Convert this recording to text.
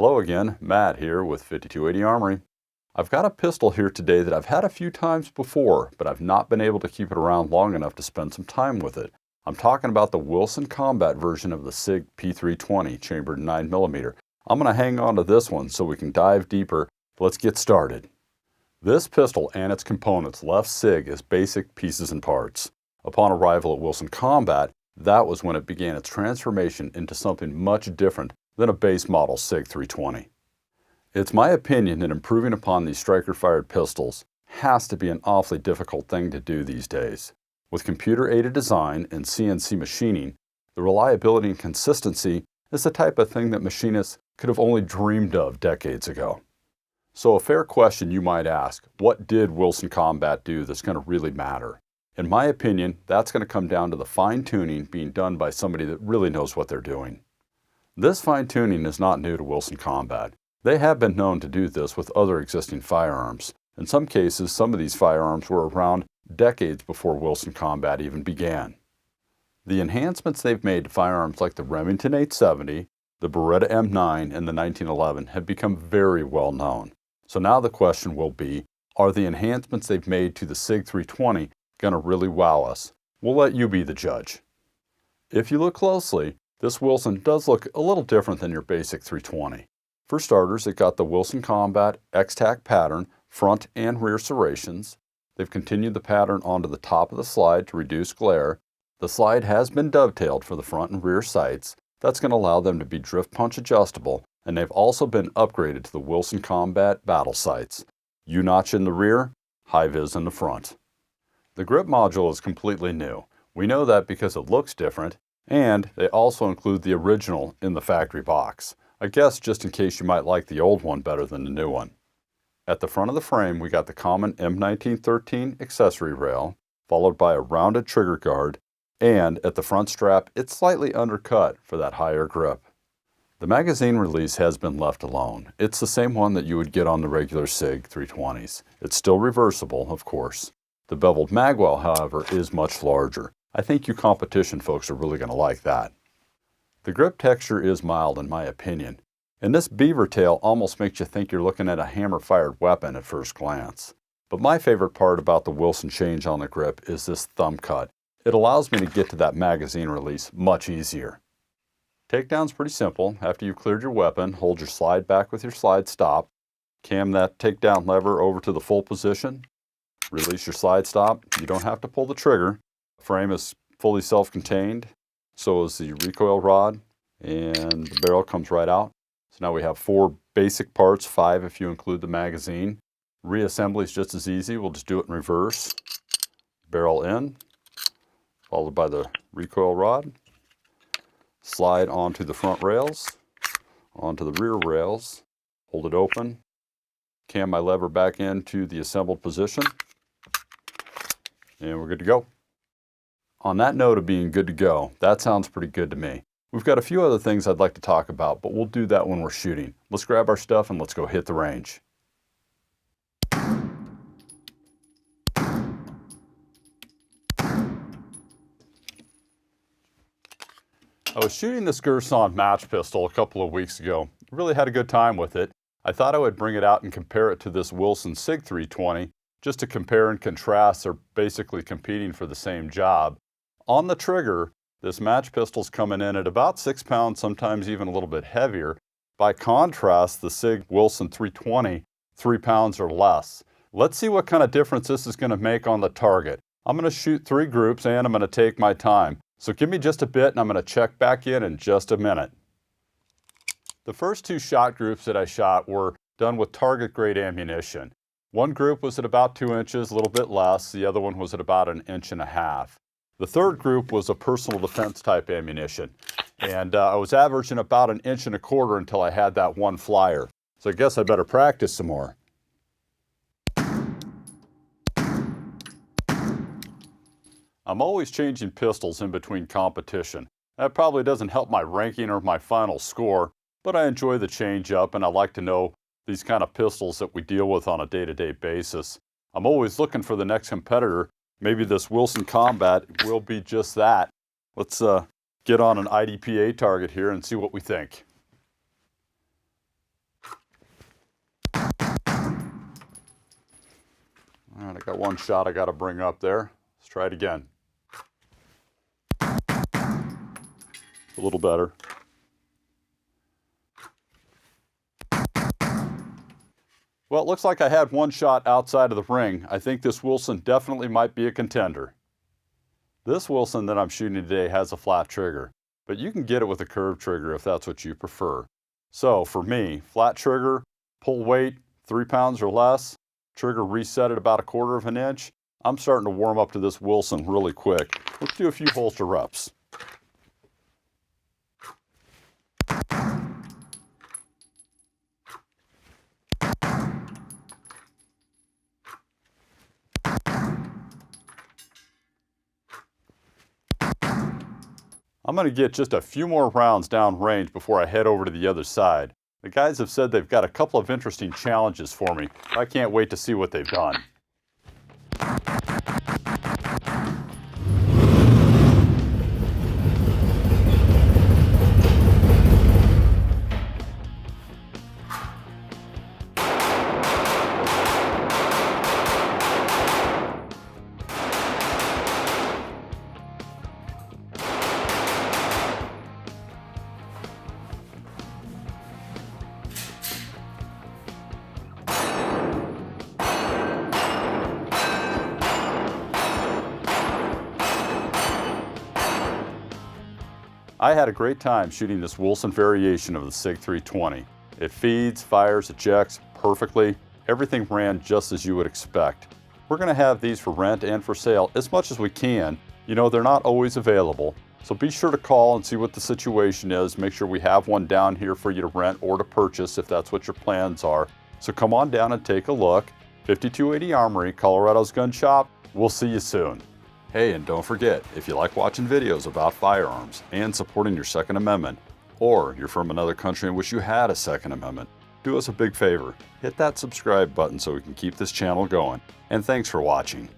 Hello again, Matt here with 5280 Armory. I've got a pistol here today that I've had a few times before, but I've not been able to keep it around long enough to spend some time with it. I'm talking about the Wilson Combat version of the Sig P320 chambered 9mm. I'm going to hang on to this one so we can dive deeper. Let's get started. This pistol and its components left Sig as basic pieces and parts. Upon arrival at Wilson Combat, that was when it began its transformation into something much different than a base model Sig 320. It's my opinion that improving upon these striker-fired pistols has to be an awfully difficult thing to do these days. With computer-aided design and CNC machining, the reliability and consistency is the type of thing that machinists could have only dreamed of decades ago. So a fair question you might ask, what did Wilson Combat do that's going to really matter? In my opinion, that's going to come down to the fine-tuning being done by somebody that really knows what they're doing. This fine-tuning is not new to Wilson Combat. They have been known to do this with other existing firearms. In some cases, some of these firearms were around decades before Wilson Combat even began. The enhancements they've made to firearms like the Remington 870, the Beretta M9, and the 1911 have become very well known. So now the question will be, are the enhancements they've made to the Sig 320 going to really wow us? We'll let you be the judge. If you look closely, this Wilson does look a little different than your basic 320. For starters, it got the Wilson Combat X-Tac pattern, front and rear serrations. They've continued the pattern onto the top of the slide to reduce glare. The slide has been dovetailed for the front and rear sights. That's going to allow them to be drift punch adjustable, and they've also been upgraded to the Wilson Combat battle sights. U-notch in the rear, high-vis in the front. The grip module is completely new. We know that because it looks different, and they also include the original in the factory box. I guess just in case you might like the old one better than the new one. At the front of the frame, we got the common M1913 accessory rail, followed by a rounded trigger guard, and at the front strap, it's slightly undercut for that higher grip. The magazine release has been left alone. It's the same one that you would get on the regular Sig 320s. It's still reversible, of course. The beveled magwell, however, is much larger. I think you competition folks are really going to like that. The grip texture is mild in my opinion, and this beaver tail almost makes you think you're looking at a hammer-fired weapon at first glance. But my favorite part about the Wilson change on the grip is this thumb cut. It allows me to get to that magazine release much easier. Takedown's pretty simple. After you've cleared your weapon, hold your slide back with your slide stop, cam that takedown lever over to the full position, release your slide stop. You don't have to pull the trigger. The frame is fully self-contained, so is the recoil rod, and the barrel comes right out. So now we have 4 basic parts, 5 if you include the magazine. Reassembly is just as easy. We'll just do it in reverse. Barrel in, followed by the recoil rod. Slide onto the front rails, onto the rear rails, hold it open, cam my lever back into the assembled position, and we're good to go. On that note of being good to go, that sounds pretty good to me. We've got a few other things I'd like to talk about, but we'll do that when we're shooting. Let's grab our stuff and let's go hit the range. I was shooting this Girsan match pistol a couple of weeks ago. Really had a good time with it. I thought I would bring it out and compare it to this Wilson Sig 320, just to compare and contrast. They're basically competing for the same job. On the trigger, this match pistol's coming in at about 6 pounds, sometimes even a little bit heavier. By contrast, the Sig Wilson 320, 3 pounds or less. Let's see what kind of difference this is going to make on the target. I'm going to shoot 3 groups and I'm going to take my time. So give me just a bit and I'm going to check back in just a minute. The first 2 shot groups that I shot were done with target grade ammunition. One group was at about 2 inches, a little bit less. The other one was at about 1.5 inches. The third group was a personal defense type ammunition. And I was averaging about 1.25 inches until I had that one flyer. So I guess I better practice some more. I'm always changing pistols in between competition. That probably doesn't help my ranking or my final score, but I enjoy the change up and I like to know these kind of pistols that we deal with on a day-to-day basis. I'm always looking for the next competitor. Maybe this Wilson Combat will be just that. Let's get on an IDPA target here and see what we think. All right, I got one shot I got to bring up there. Let's try it again. A little better. Well, it looks like I had one shot outside of the ring. I think this Wilson definitely might be a contender. This Wilson that I'm shooting today has a flat trigger, but you can get it with a curved trigger if that's what you prefer. So for me, flat trigger, pull weight 3 pounds or less, trigger reset at about 1/4 of an inch. I'm starting to warm up to this Wilson really quick. Let's do a few holster reps. I'm going to get just a few more rounds down range before I head over to the other side. The guys have said they've got a couple of interesting challenges for me. I can't wait to see what they've done. I had a great time shooting this Wilson variation of the Sig 320. It feeds, fires, ejects perfectly. Everything ran just as you would expect. We're going to have these for rent and for sale as much as we can. You know, they're not always available. So be sure to call and see what the situation is. Make sure we have one down here for you to rent or to purchase if that's what your plans are. So come on down and take a look. 5280 Armory, Colorado's gun shop. We'll see you soon. Hey, and don't forget, if you like watching videos about firearms and supporting your Second Amendment, or you're from another country in which you had a Second Amendment, do us a big favor. Hit that subscribe button so we can keep this channel going. And thanks for watching.